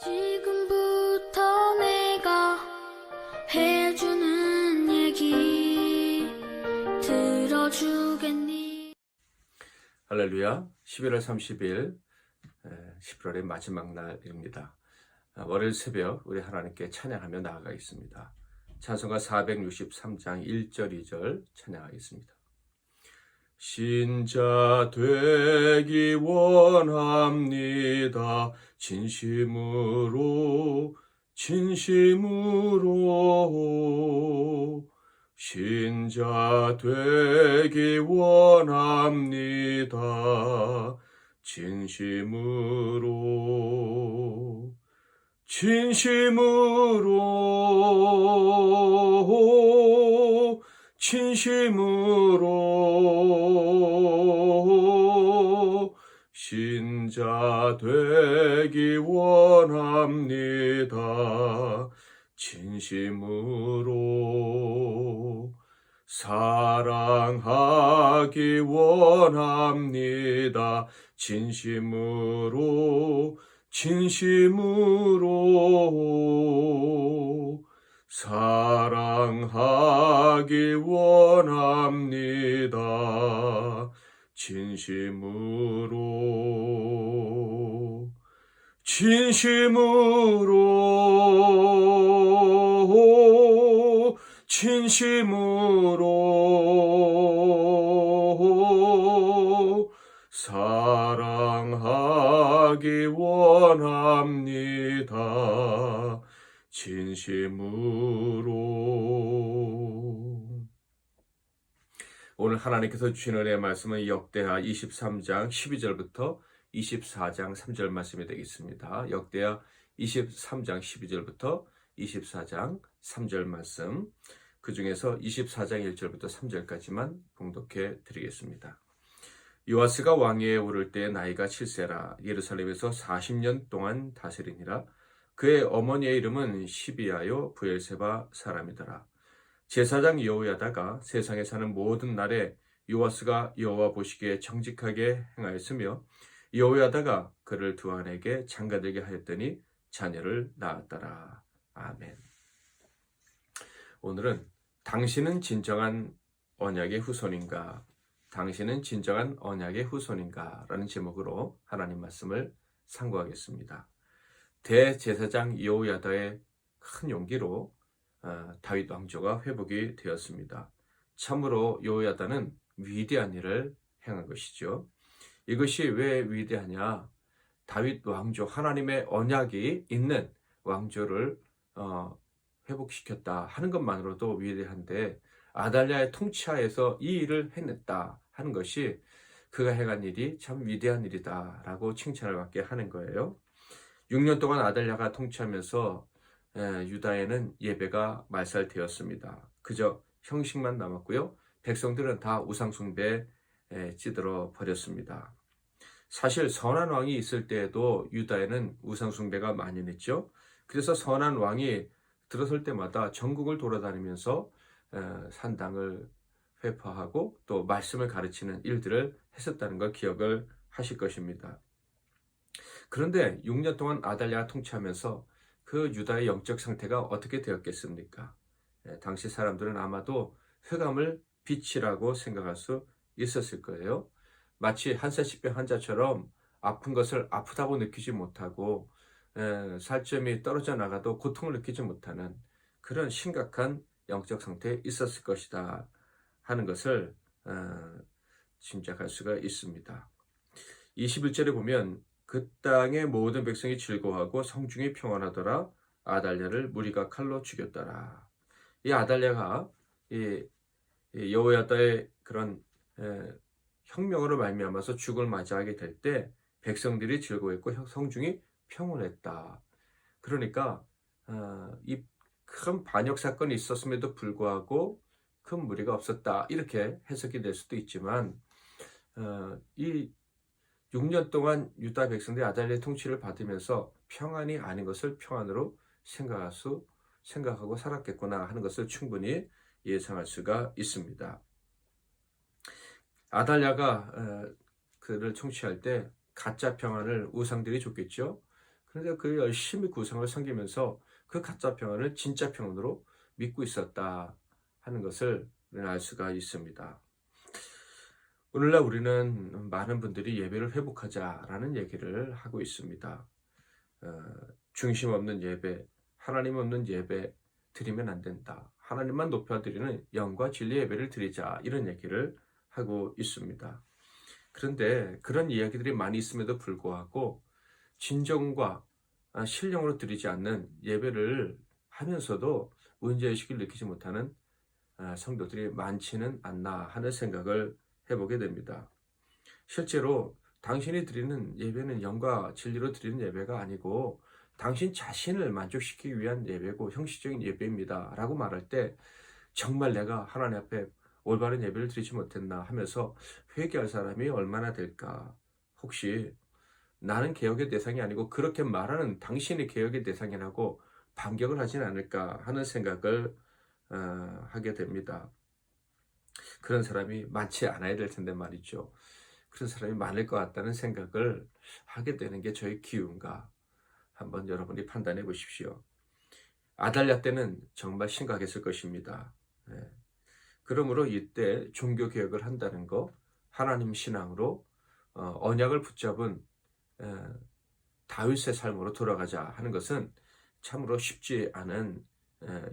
지금부터 내가 해주는 얘기 들어주겠니? 할렐루야. 11월 30일 11월의 마지막 날입니다. 월요일 새벽 우리 하나님께 찬양하며 나아가겠습니다. 찬송가 463장 1절 2절 찬양하겠습니다. 신자 되기 원합니다. 진심으로 신자 되기 원합니다. 진심으로 신자 되기 원합니다. 진심으로 사랑하기 원합니다. 진심으로 사랑하기 원합니다. 진심으로 사랑하기 원합니다. 진심으로. 오늘 하나님께서 주신 은혜의 말씀은 역대하 23장 12절부터 24장 3절 말씀이 되겠습니다. 역대하 23장 12절부터 24장 3절 말씀, 그 중에서 24장 1절부터 3절까지만 봉독해 드리겠습니다. 요아스가 왕위에 오를 때 나이가 7세라. 예루살렘에서 40년 동안 다스리니라. 그의 어머니의 이름은 시비아요 브엘세바 사람이더라. 제사장 여호야다가 세상에 사는 모든 날에 요아스가 여호와 보시기에 정직하게 행하였으며 여호야다가 그를 두 아내에게 장가들게 하였더니 자녀를 낳았더라. 아멘. 오늘은 당신은 진정한 언약의 후손인가? 당신은 진정한 언약의 후손인가? 라는 제목으로 하나님 말씀을 상고하겠습니다. 대제사장 여호야다의 큰 용기로 다윗 왕조가 회복이 되었습니다. 참으로 여호야다는 위대한 일을 행한 것이죠. 이것이 왜 위대하냐? 다윗 왕조, 하나님의 언약이 있는 왕조를 회복시켰다 하는 것만으로도 위대한데, 아달랴의 통치하에서 이 일을 해냈다 하는 것이 그가 행한 일이 참 위대한 일이다 라고 칭찬을 받게 하는 거예요. 6년 동안 아달랴가 통치하면서 유다에는 예배가 말살되었습니다. 그저 형식만 남았고요. 백성들은 다 우상숭배에 찌들어 버렸습니다. 사실 선한 왕이 있을 때에도 유다에는 우상숭배가 만연했죠. 그래서 선한 왕이 들어설 때마다 전국을 돌아다니면서 산당을 회파하고 또 말씀을 가르치는 일들을 했었다는 걸 기억을 하실 것입니다. 그런데 6년 동안 아달랴가 통치하면서 그 유다의 영적 상태가 어떻게 되었겠습니까? 당시 사람들은 아마도 흑암을 빛이라고 생각할 수 있었을 거예요. 마치 한세치병 환자처럼 아픈 것을 아프다고 느끼지 못하고 살점이 떨어져 나가도 고통을 느끼지 못하는 그런 심각한 영적 상태에 있었을 것이다 하는 것을 짐작할 수가 있습니다. 21절에 보면 그 땅의 모든 백성이 즐거워하고 성중이 평안하더라. 아달랴를 무리가 칼로 죽였더라. 이 아달랴가 여호야다의 그런 혁명으로 말미암아서 죽을 맞이하게 될 때 백성들이 즐거워했고 성중이 평온했다. 그러니까 이 큰 반역 사건이 있었음에도 불구하고 큰 무리가 없었다, 이렇게 해석이 될 수도 있지만 이 6년 동안 유다 백성들이 아달랴의 통치를 받으면서 평안이 아닌 것을 평안으로 생각하고 살았겠구나 하는 것을 충분히 예상할 수가 있습니다. 아달랴가 그를 통치할 때 가짜 평안을 우상들이 줬겠죠. 그런데 그 열심히 구상을 섬기면서 그 가짜 평안을 진짜 평안으로 믿고 있었다 하는 것을 우리는 알 수가 있습니다. 오늘날 우리는 많은 분들이 예배를 회복하자라는 얘기를 하고 있습니다. 중심 없는 예배, 하나님 없는 예배 드리면 안 된다. 하나님만 높여드리는 영과 진리 예배를 드리자, 이런 얘기를 하고 있습니다. 그런데 그런 이야기들이 많이 있음에도 불구하고 진정과 신령으로 드리지 않는 예배를 하면서도 문제의식을 느끼지 못하는 성도들이 많지는 않나 하는 생각을 해보게 됩니다. 실제로 당신이 드리는 예배는 영과 진리로 드리는 예배가 아니고 당신 자신을 만족시키기 위한 예배고 형식적인 예배입니다 라고 말할 때 정말 내가 하나님 앞에 올바른 예배를 드리지 못했나 하면서 회개할 사람이 얼마나 될까. 혹시 나는 개혁의 대상이 아니고 그렇게 말하는 당신이 개혁의 대상이라고 반격을 하진 않을까 하는 생각을 하게 됩니다. 그런 사람이 많지 않아야 될 텐데 말이죠. 그런 사람이 많을 것 같다는 생각을 하게 되는 게 저의 기운가. 한번 여러분이 판단해 보십시오. 아달랴 때는 정말 심각했을 것입니다. 그러므로 이때 종교개혁을 한다는 거, 하나님 신앙으로 언약을 붙잡은 다윗의 삶으로 돌아가자 하는 것은 참으로 쉽지 않은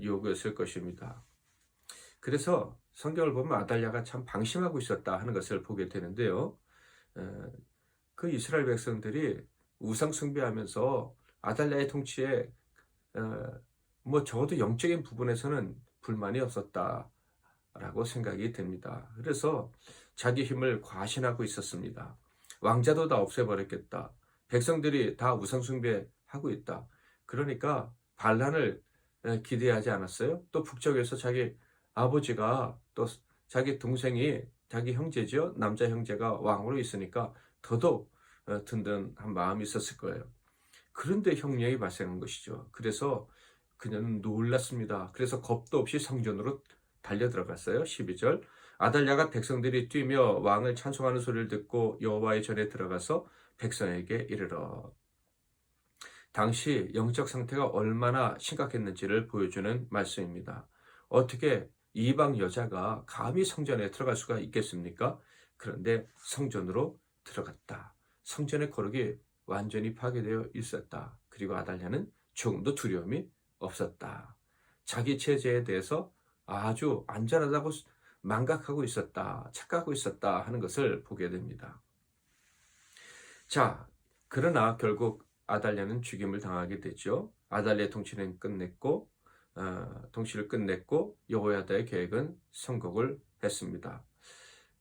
요구였을 것입니다. 그래서 성경을 보면 아달랴가 참 방심하고 있었다 하는 것을 보게 되는데요. 그 이스라엘 백성들이 우상 숭배하면서 아달랴의 통치에 뭐 적어도 영적인 부분에서는 불만이 없었다라고 생각이 됩니다. 그래서 자기 힘을 과신하고 있었습니다. 왕자도 다 없애버렸겠다. 백성들이 다 우상 숭배하고 있다. 그러니까 반란을 기대하지 않았어요. 또 북쪽에서 자기 아버지가 또 자기 동생이 자기 형제죠. 남자 형제가 왕으로 있으니까 더더욱 든든한 마음이 있었을 거예요. 그런데 혁명이 발생한 것이죠. 그래서 그녀는 놀랐습니다. 그래서 겁도 없이 성전으로 달려 들어갔어요. 12절. 아달랴가 백성들이 뛰며 왕을 찬송하는 소리를 듣고 여호와의 전에 들어가서 백성에게 이르러. 당시 영적 상태가 얼마나 심각했는지를 보여주는 말씀입니다. 어떻게 이방 여자가 감히 성전에 들어갈 수가 있겠습니까? 그런데 성전으로 들어갔다. 성전의 거룩이 완전히 파괴되어 있었다. 그리고 아달랴는 조금도 두려움이 없었다. 자기 체제에 대해서 아주 안전하다고 망각하고 있었다. 착각하고 있었다 하는 것을 보게 됩니다. 자, 그러나 결국 아달랴는 죽임을 당하게 되죠. 아달랴의 통치를 끝냈고 여호야다의 계획은 성공을 했습니다.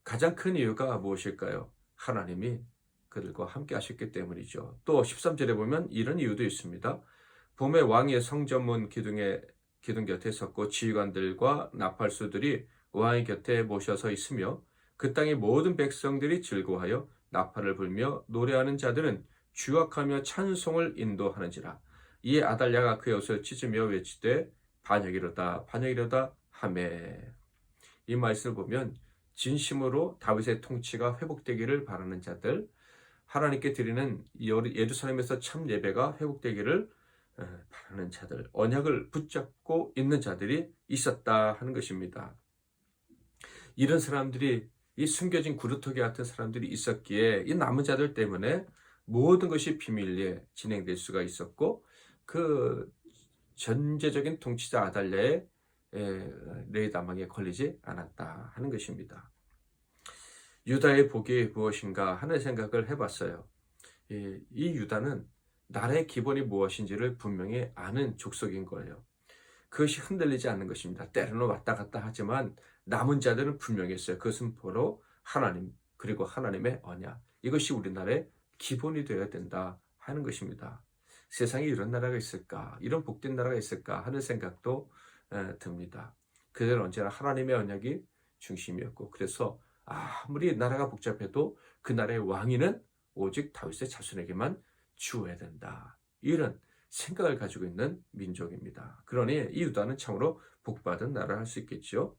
가장 큰 이유가 무엇일까요? 하나님이 그들과 함께 하셨기 때문이죠. 또 13절에 보면 이런 이유도 있습니다. 봄에 왕의 성전문 기둥 곁에 섰고 지휘관들과 나팔수들이 왕의 곁에 모셔서 있으며 그 땅의 모든 백성들이 즐거워하여 나팔을 불며 노래하는 자들은 주악하며 찬송을 인도하는지라. 이에 아달랴가 그의 옷을 찢으며 외치되 반역이로다 반역이로다 하매. 이 말씀을 보면 진심으로 다윗의 통치가 회복되기를 바라는 자들, 하나님께 드리는 예루살렘에서 참 예배가 회복되기를 바라는 자들, 언약을 붙잡고 있는 자들이 있었다 하는 것입니다. 이런 사람들이, 이 숨겨진 구루터기 같은 사람들이 있었기에 이 남은 자들 때문에 모든 것이 비밀리에 진행될 수가 있었고, 그 전제적인 통치자 아달랴의 레이다망에 걸리지 않았다 하는 것입니다. 유다의 복이 무엇인가 하는 생각을 해봤어요. 이 유다는 나라의 기본이 무엇인지를 분명히 아는 족속인 거예요. 그것이 흔들리지 않는 것입니다. 때로는 왔다 갔다 하지만 남은 자들은 분명했어요. 그것은 바로 하나님, 그리고 하나님의 언약. 이것이 우리나라의 기본이 되어야 된다 하는 것입니다. 세상에 이런 나라가 있을까, 이런 복된 나라가 있을까 하는 생각도 듭니다. 그들은 언제나 하나님의 언약이 중심이었고, 그래서 아무리 나라가 복잡해도 그 나라의 왕위는 오직 다윗의 자손에게만 주어야 된다. 이런 생각을 가지고 있는 민족입니다. 그러니 이 유다는 참으로 복받은 나라를 할 수 있겠죠.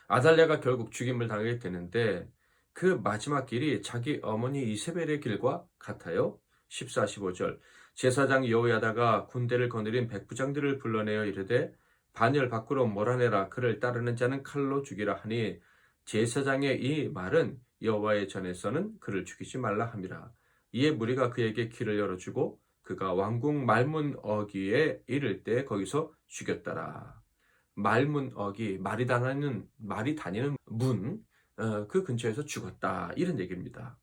아달랴가 결국 죽임을 당하게 되는데 그 마지막 길이 자기 어머니 이세벨의 길과 같아요. 14, 15절. 제사장 여호야다가 군대를 거느린 백부장들을 불러내어 이르되 반열 밖으로 몰아내라. 그를 따르는 자는 칼로 죽이라 하니 제사장의 이 말은 여호와의 전에서는 그를 죽이지 말라 함이라. 이에 무리가 그에게 길을 열어주고 그가 왕궁 말문 어귀에 이를 때 거기서 죽였더라. 말문 어귀, 말이 다니는 문, 그 근처에서 죽었다, 이런 얘기입니다.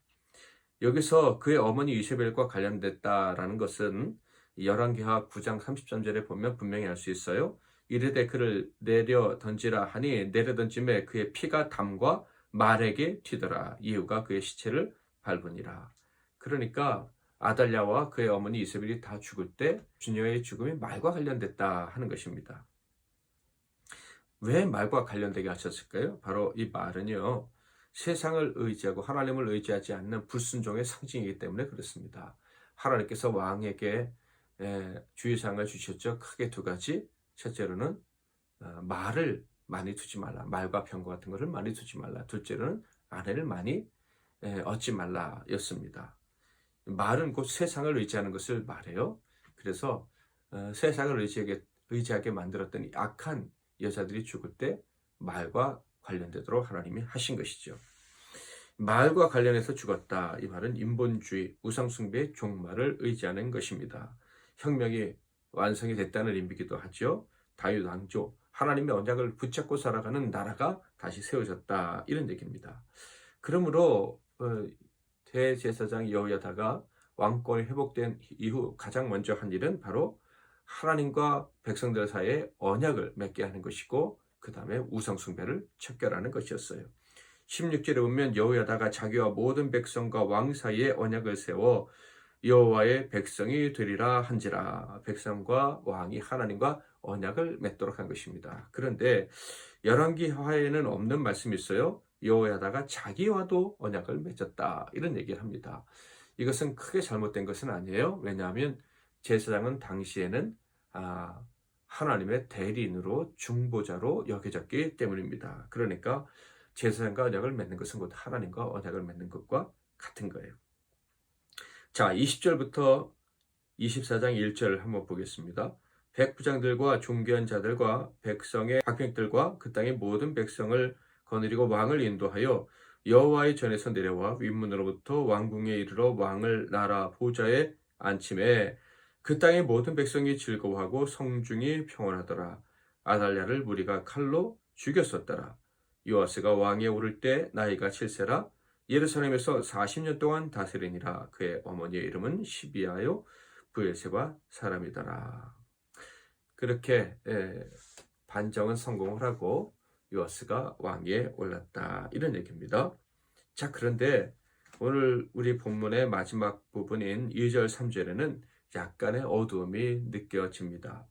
여기서 그의 어머니 이세벨과 관련됐다라는 것은 열왕기하 9장 33절에 보면 분명히 알 수 있어요. 이르되 그를 내려 던지라 하니 내려 던짐에 그의 피가 담과 말에게 튀더라. 이유가 그의 시체를 밟으니라. 그러니까 아달랴와 그의 어머니 이세벨이 다 죽을 때 주녀의 죽음이 말과 관련됐다 하는 것입니다. 왜 말과 관련되게 하셨을까요? 바로 이 말은요, 세상을 의지하고 하나님을 의지하지 않는 불순종의 상징이기 때문에 그렇습니다. 하나님께서 왕에게 주의사항을 주셨죠. 크게 두 가지. 첫째로는 말을 많이 두지 말라. 말과 병거 같은 것을 많이 두지 말라. 둘째로는 아내를 많이 얻지 말라 였습니다. 말은 곧 세상을 의지하는 것을 말해요. 그래서 세상을 의지하게 만들었던 이 악한 여자들이 죽을 때 말과 관련되도록 하나님이 하신 것이죠. 말과 관련해서 죽었다. 이 말은 인본주의, 우상숭배의 종말을 의지하는 것입니다. 혁명이 완성이 됐다는 의미이기도 하죠. 다윗 왕조, 하나님의 언약을 붙잡고 살아가는 나라가 다시 세워졌다, 이런 얘기입니다. 그러므로 대제사장 여호야다가 왕권이 회복된 이후 가장 먼저 한 일은 바로 하나님과 백성들 사이에 언약을 맺게 하는 것이고, 그 다음에 우상숭배를 척결하는 것이었어요. 16절에 보면 여호야다가 자기와 모든 백성과 왕 사이에 언약을 세워 여호와의 백성이 되리라 한지라. 백성과 왕이 하나님과 언약을 맺도록 한 것입니다. 그런데 열왕기하에는 없는 말씀이 있어요. 여호야다가 자기와도 언약을 맺었다, 이런 얘기를 합니다. 이것은 크게 잘못된 것은 아니에요. 왜냐하면 제사장은 당시에는 하나님의 대리인으로 중보자로 여겨졌기 때문입니다. 그러니까 제사장과 언약을 맺는 것은 곧 하나님과 언약을 맺는 것과 같은 거예요. 자, 20절부터 24장 1절 한번 보겠습니다. 백부장들과 존귀한 자들과 백성의 박병들과 그 땅의 모든 백성을 거느리고 왕을 인도하여 여호와의 전에서 내려와 윗문으로부터 왕궁에 이르러 왕을 나라 보좌에 앉힘에 그 땅의 모든 백성이 즐거워하고 성중이 평온하더라. 아달랴를 무리가 칼로 죽였었더라. 요아스가 왕에 오를 때 나이가 7세라. 예루살렘에서 40년 동안 다스리니라. 그의 어머니의 이름은 시비아요 브엘세바 사람이더라. 그렇게 반정은 성공을 하고 요아스가 왕위에 올랐다, 이런 얘기입니다. 자, 그런데 오늘 우리 본문의 마지막 부분인 2절 3절에는 약간의 어두움이 느껴집니다.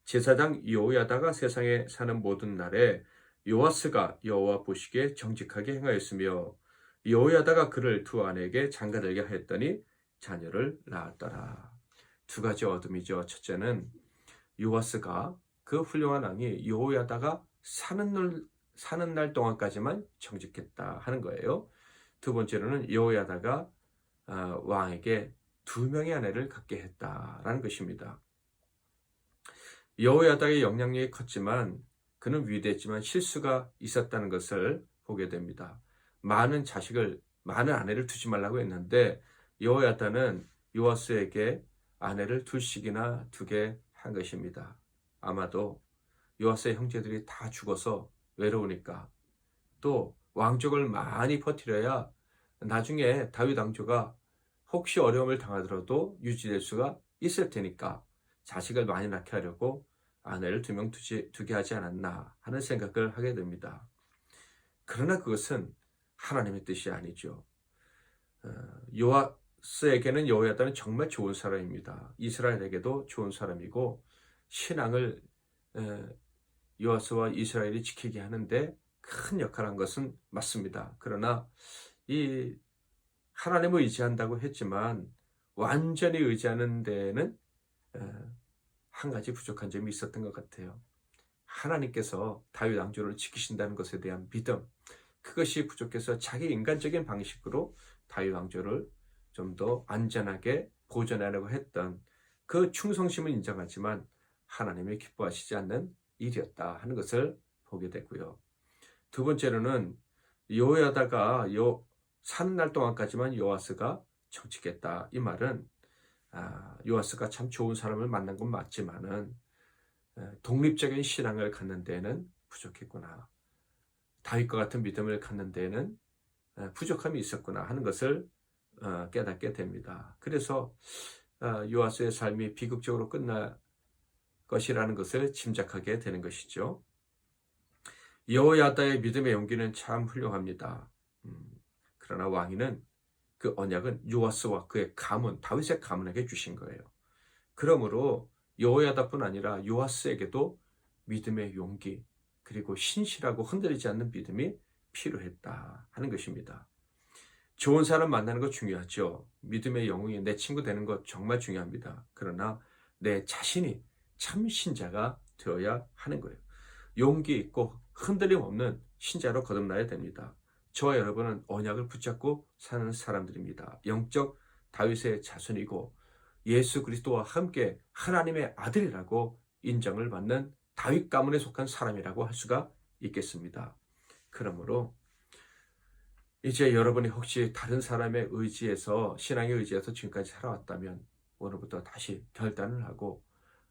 제사장 여호야다가 세상에 사는 모든 날에 요아스가 여호와 보시기에 정직하게 행하였으며 여호야다가 그를 두 아내에게 장가들게 하였더니 자녀를 낳았더라. 두 가지 어둠이죠. 첫째는 요아스가, 그 훌륭한 왕이 여호야다가 사는 날 동안까지만 정직했다 하는 거예요. 두 번째로는 여호야다가 왕에게 두 명의 아내를 갖게 했다라는 것입니다. 여호야다의 영향력이 컸지만 그는 위대했지만 실수가 있었다는 것을 보게 됩니다. 많은 아내를 두지 말라고 했는데 여호야다는 요아스에게 아내를 둘씩이나 두게 한 것입니다. 아마도 요아스의 형제들이 다 죽어서 외로우니까, 또 왕족을 많이 퍼뜨려야 나중에 다윗 왕조가 혹시 어려움을 당하더라도 유지될 수가 있을 테니까 자식을 많이 낳게 하려고 아내를 2명 두게 하지 않았나 하는 생각을 하게 됩니다. 그러나 그것은 하나님의 뜻이 아니죠. 요아스에게는 여호야다는 정말 좋은 사람입니다. 이스라엘에게도 좋은 사람이고 신앙을 요아스와 이스라엘이 지키게 하는데 큰 역할을 한 것은 맞습니다. 그러나 이 하나님을 의지한다고 했지만 완전히 의지하는 데에는 한 가지 부족한 점이 있었던 것 같아요. 하나님께서 다윗 왕조를 지키신다는 것에 대한 믿음, 그것이 부족해서 자기 인간적인 방식으로 다윗 왕조를 좀 더 안전하게 보존하려고 했던 그 충성심은 인정하지만 하나님이 기뻐하시지 않는 일이었다 하는 것을 보게 되고요. 두 번째로는 여호야다가 사는 날 동안까지만 요아스가 정치겠다. 이 말은 요아스가 참 좋은 사람을 만난 건 맞지만은 독립적인 신앙을 갖는 데에는 부족했구나. 다윗과 같은 믿음을 갖는 데에는 부족함이 있었구나 하는 것을 깨닫게 됩니다. 그래서 요아스의 삶이 비극적으로 끝날 것이라는 것을 짐작하게 되는 것이죠. 여호야다의 믿음의 용기는 참 훌륭합니다. 그러나 왕위는 그 언약은 요아스와 그의 가문, 다윗의 가문에게 주신 거예요. 그러므로 여호야다뿐 아니라 요아스에게도 믿음의 용기, 그리고 신실하고 흔들리지 않는 믿음이 필요했다 하는 것입니다. 좋은 사람 만나는 것 중요하죠. 믿음의 영웅이 내 친구 되는 것 정말 중요합니다. 그러나 내 자신이 참 신자가 되어야 하는 거예요. 용기 있고 흔들림 없는 신자로 거듭나야 됩니다. 저와 여러분은 언약을 붙잡고 사는 사람들입니다. 영적 다윗의 자손이고 예수 그리스도와 함께 하나님의 아들이라고 인정을 받는 다윗 가문에 속한 사람이라고 할 수가 있겠습니다. 그러므로 이제 여러분이 혹시 다른 사람의 의지에서, 신앙의 의지에서 지금까지 살아왔다면 오늘부터 다시 결단을 하고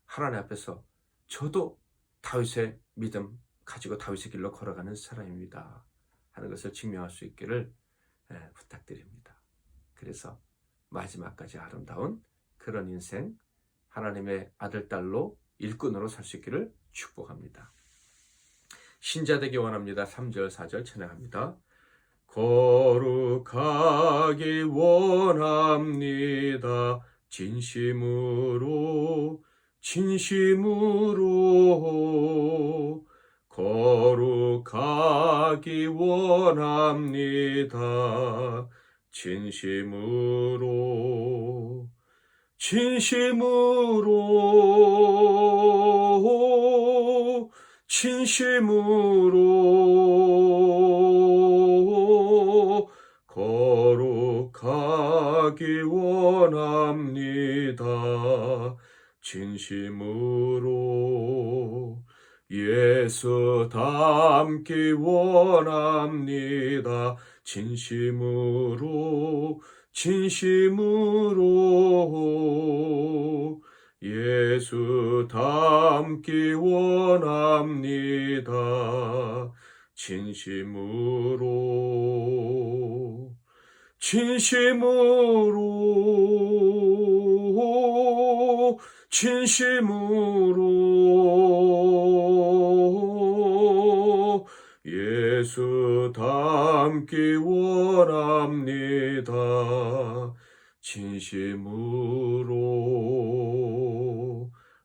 하나님 앞에서 저도 다윗의 믿음 가지고 다윗의 길로 걸어가는 사람입니다 하는 것을 증명할 수 있기를 부탁드립니다. 그래서 마지막까지 아름다운 그런 인생, 하나님의 아들, 딸로 일꾼으로 살 수 있기를 축복합니다. 신자 되기 원합니다. 3절, 4절 찬양합니다. 거룩하기 원합니다. 진심으로 거룩하기 원합니다. 진심으로 거룩하기 원합니다. 진심으로 예수 닮기 원합니다. 진심으로 예수 닮기 원합니다. 진심으로 예수 닮기 원합니다. 진심으로.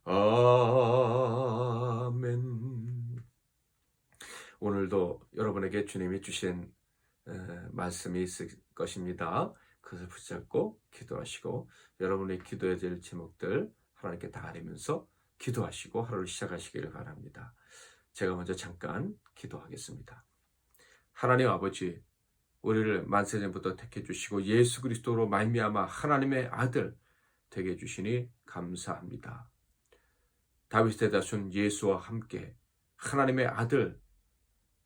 아멘. 오늘도 여러분에게 주님이 주신 말씀이 있을 것입니다. 그것을 붙잡고 기도하시고 여러분의 기도해야 될 제목들 하나님께 다 아뢰면서 기도하시고 하루를 시작하시기를 바랍니다. 제가 먼저 잠깐 기도하겠습니다. 하나님 아버지, 우리를 만세전부터 택해 주시고 예수 그리스도로 말미암아 하나님의 아들 되게 해주시니 감사합니다. 다윗의 자손 예수와 함께 하나님의 아들,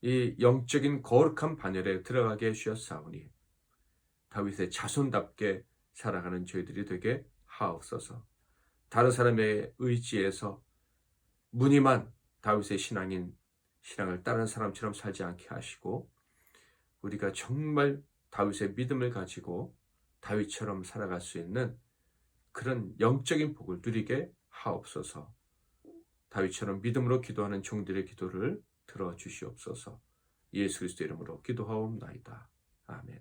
이 영적인 거룩한 반열에 들어가게 해주셨사오니 다윗의 자손답게 살아가는 저희들이 되게 하옵소서. 다른 사람의 의지에서 무늬만 다윗의 신앙을 다른 사람처럼 살지 않게 하시고 우리가 정말 다윗의 믿음을 가지고 다윗처럼 살아갈 수 있는 그런 영적인 복을 누리게 하옵소서. 다윗처럼 믿음으로 기도하는 종들의 기도를 들어주시옵소서. 예수 그리스도 이름으로 기도하옵나이다. 아멘.